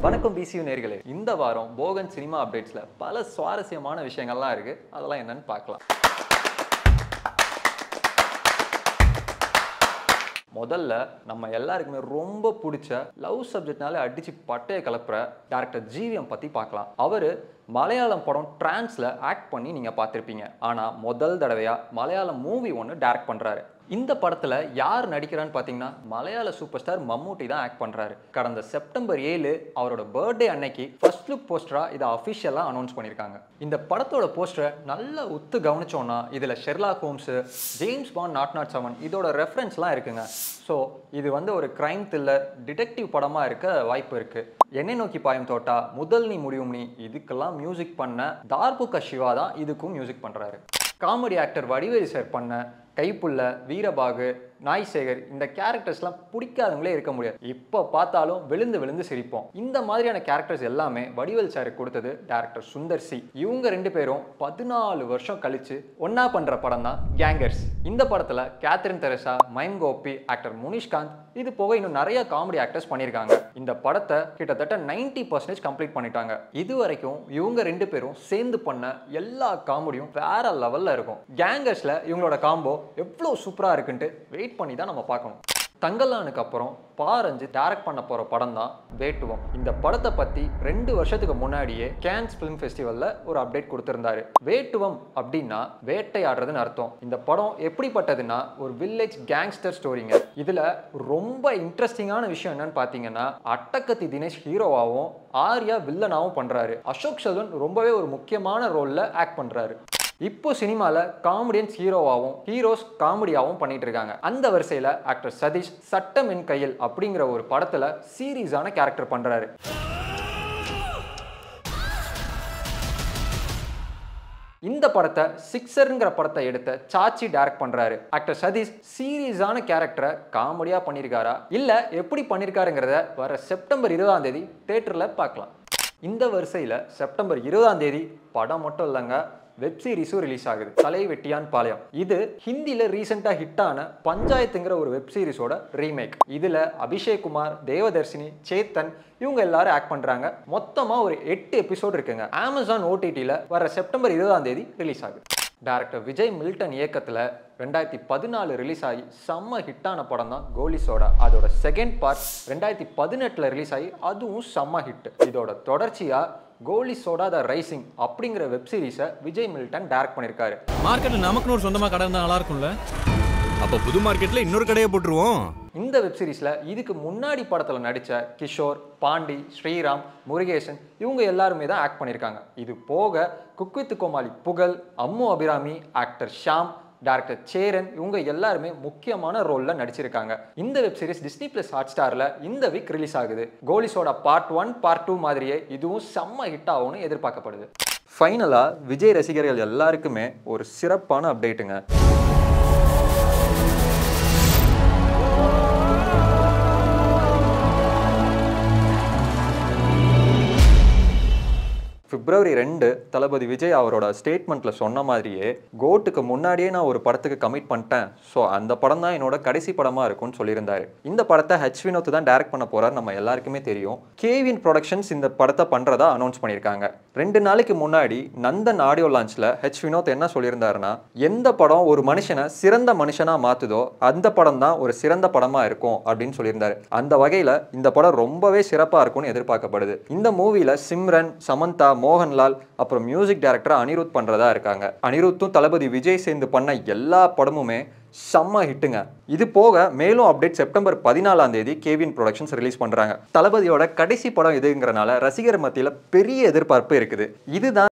வணக்கம் பிசியூ நேயர்களே. இந்த வாரம் போகன் சினிமா அப்டேட்ஸ்ல பல சுவாரஸ்யமான விஷயங்கள்லாம் இருக்கு. அதெல்லாம் என்னன்னு பார்க்கலாம். முதல்ல நம்ம எல்லாருக்குமே ரொம்ப பிடிச்ச லவ் சப்ஜெக்ட்னால அடிச்சு பட்டைய கலப்புற டைரக்டர் ஜிவிஎம் பத்தி பார்க்கலாம். அவரு மலையாளம் படம் டிரான்ஸ்ல ஆக்ட் பண்ணி நீங்க பார்த்திருப்பீங்க. ஆனா முதல் தடவையா மலையாளம் மூவி ஒன்று டைரக்ட் பண்றாரு. இந்த படத்துல யார் நடிக்கிறான்னு பாத்தீங்கன்னா மலையாள சூப்பர் ஸ்டார் மம்முட்டி தான் ஆக்ட் பண்றாரு. கடந்த செப்டம்பர் 7 அவரோட பர்த்டே அன்னைக்கு ஃபர்ஸ்ட் லுக் போஸ்டரா இதை அஃபிஷியலா அனௌன்ஸ் பண்ணிருக்காங்க. இந்த படத்தோட போஸ்டரை நல்லா உத்து கவனிச்சோம்னா இதுல ஷெர்லாக் ஹோம்ஸ், ஜேம்ஸ் பாண்ட் 007 இதோட ரெஃபரன்ஸ்லாம் இருக்குங்க. ஸோ இது ஒரு கிரைம் த்ரில்லர் டிடெக்டிவ் படமா இருக்க வாய்ப்பு இருக்கு. என்னை நோக்கி பாயும் தோட்டா, முதல் நீ முடியும் நீ இதுக்கெல்லாம் மியூசிக் பண்ண தார்புகா சிவா தான் இதுக்கும் மியூசிக் பண்றாரு. காமெடி ஆக்டர் வடிவேலு சார் பண்ண கைப்புள்ள, வீரபாகு, நாய்சேகர் இந்த கேரக்டர்ஸ்லாம் பிடிக்காதவங்களே இருக்க முடியாது. இப்போ பார்த்தாலும் விழுந்து விழுந்து சிரிப்போம். இந்த மாதிரியான கேரக்டர்ஸ் எல்லாமே வடிவேல் சாருக்கு கொடுத்தது டைரக்டர் சுந்தர் சி. இவங்க ரெண்டு பேரும் 14 வருஷம் கழிச்சு ஒன்னா பண்ற படம் தான் கேங்கர்ஸ். இந்த படத்துல கேத்ரின் தெரசா, மைம் கோபி, ஆக்டர் முனிஷ்காந்த் இது போக இன்னும் நிறைய காமெடி ஆக்டர்ஸ் பண்ணியிருக்காங்க. இந்த படத்தை கிட்டத்தட்ட 90% கம்ப்ளீட் பண்ணிட்டாங்க. இது வரைக்கும் இவங்க ரெண்டு பேரும் சேர்ந்து பண்ண எல்லா காமெடியும் வேற லெவல்ல இருக்கும். கேங்கர்ஸ்ல இவங்களோட காம்போ எவ்வளவு சூப்பரா இருக்குன்ட்டு வெயிட் பண்ணி தான் நம்ம பார்க்கணும். தங்கலானுக்கு அப்புறம் பாரஞ்சு டைரக்ட் பண்ண போற படம் தான் வேட்டுவம். இந்த படத்தை பத்தி 2 வருஷத்துக்கு முன்னாடியே கேன்ஸ் ஃபிலிம் ஃபெஸ்டிவல்ல ஒரு அப்டேட் கொடுத்திருந்தாரு. வேட்டுவம் அப்படின்னா வேட்டையாடுறதுன்னு அர்த்தம். இந்த படம் எப்படிப்பட்டதுன்னா ஒரு வில்லேஜ் கேங்ஸ்டர் ஸ்டோரிங்க. இதுல ரொம்ப இன்ட்ரெஸ்டிங்கான விஷயம் என்னன்னு பாத்தீங்கன்னா அட்டகத்தி தினேஷ் ஹீரோவாகவும் ஆர்யா வில்லனாவும் பண்றாரு. அசோக் செல்வன் ரொம்பவே ஒரு முக்கியமான ரோல்ல ஆக்ட் பண்றாரு. இப்போ சினிமால காமெடியன்ஸ் ஹீரோவாகவும் ஹீரோஸ் காமெடியாகவும் பண்ணிட்டு இருக்காங்க. அந்த வரிசையில ஆக்டர் சதீஷ் சட்டம் என் கையில் அப்படிங்கிற ஒரு படத்துல சீரியஸான கேரக்டர் பண்றாரு. இந்த படத்தை சிக்ஸர்ங்கிற படத்தை எடுத்த சாச்சி டைரக்ட் பண்றாரு. ஆக்டர் சதீஷ் சீரியஸான கேரக்டரை காமெடியா பண்ணிருக்காரா இல்ல எப்படி பண்ணிருக்காருங்கிறத வர செப்டம்பர் 20 தியேட்டர்ல பார்க்கலாம். இந்த வரிசையில செப்டம்பர் 20 படம் மட்டும் இல்லைங்க, வெப் சீரிஸும் ரிலீஸ் ஆகுது. தலை வெட்டியான் பாளையம். இது ஹிந்தில ரீசெண்டா ஹிட்டான பஞ்சாயத்துங்கிற ஒரு வெப் சீரிஸோட ரீமேக். இதுல அபிஷேக் குமார், தேவதர்ஷினி, சேத்தன் இவங்க எல்லாரும் ஆக்ட் பண்றாங்க. மொத்தமா ஒரு 8 எபிசோட் இருக்குங்க. அமேசான் OTTல வர செப்டம்பர் 20 ரிலீஸ் ஆகுது. டைரக்டர் விஜய் மில்டன் இயக்கத்துல 2014 ரிலீஸ் ஆகி செம்ம ஹிட்டான படம் தான் கோலி சோடா. அதோட செகண்ட் பார்ட் 2018 ரிலீஸ் ஆகி அதுவும் செம்ம ஹிட். இதோட தொடர்ச்சியா கோலி சோடா த ரைசிங் அப்படிங்கிற வெப் சீரிஸை விஜய் மில்டன் டைரக்ட் பண்ணிருக்காரு. மார்க்கெட்ல நமக்குன்னு ஒரு சொந்தமா கடை இருந்தா நல்லா இருக்கும்ல. அப்ப புது மார்க்கெட்ல இன்னொரு கடையை போட்டுருவோம். இந்த வெப் சீரிஸ்ல இதுக்கு முன்னாடி படத்துல நடிச்ச கிஷோர், பாண்டி, ஸ்ரீராம், முருகேசன் இவங்க எல்லாருமே தான் ஆக்ட் பண்ணியிருக்காங்க. இது போக குக் வித் கோமாளி புகழ், அம்மு அபிராமி, ஆக்டர் ஷாம், டைரக்டர் சேரன் இவங்க எல்லாருமே முக்கியமான ரோல்ல நடிச்சிருக்காங்க. இந்த வெப் சீரிஸ் டிஸ்னி பிளஸ் ஹாட்ஸ்டார்ல இந்த வீக் ரிலீஸ் ஆகுது. கோலி சோடா பார்ட் 1 பார்ட் 2 மாதிரியே இதுவும் செம்ம ஹிட் ஆகும்னு எதிர்பார்க்கப்படுது. ஃபைனலா விஜய் ரசிகர்கள் எல்லாருக்குமே ஒரு சிறப்பான அப்டேட்டுங்க. February 2 தளபதி விஜய் அவரோட ஸ்டேட்மெண்ட்ல சொன்ன மாதிரியே கோட்டுக்கு முன்னாடியே நான் ஒரு படத்துக்கு கமிட் பண்ணிட்டேன். ஸோ அந்த படம் தான் என்னோட கடைசி படமா இருக்கும்னு சொல்லியிருந்தாரு. இந்த படத்தை ஹெச் வினோத் தான் டைரக்ட் பண்ண போறாரு, நம்ம எல்லாருக்குமே தெரியும். கேவின் ப்ரொடக்ஷன்ஸ் இந்த படத்தை பண்றதா அனௌன்ஸ் பண்ணியிருக்காங்க. 2 நாளைக்கு முன்னாடி நந்தன் ஆடியோ லான்ச்ல ஹெச் வினோத் என்ன சொல்லியிருந்தாருன்னா, எந்த படம் ஒரு மனுஷனை சிறந்த மனுஷனா மாத்துதோ அந்த படம் தான் ஒரு சிறந்த படமா இருக்கும் அப்படின்னு சொல்லியிருந்தாரு. அந்த வகையில இந்த படம் ரொம்பவே சிறப்பா இருக்கும்னு எதிர்பார்க்கப்படுது. இந்த மூவில சிம்ரன், சமந்தா, மோகன்லால் அப்புறம் மியூசிக் டைரக்டர் அனிருத் பண்றதா இருக்காங்க. அனிருத்தும் தளபதி விஜய் சேர்ந்து பண்ண எல்லா படமுமே செம்ம ஹிட்டுங்க. இது போக மேலும் update September 14 Gavin productions release பண்றாங்க. தளபதியோட கடைசி படம் இதுங்கிறனால ரசிகர் மத்தியில பெரிய எதிர்பார்ப்பு இருக்குது. இதுதான்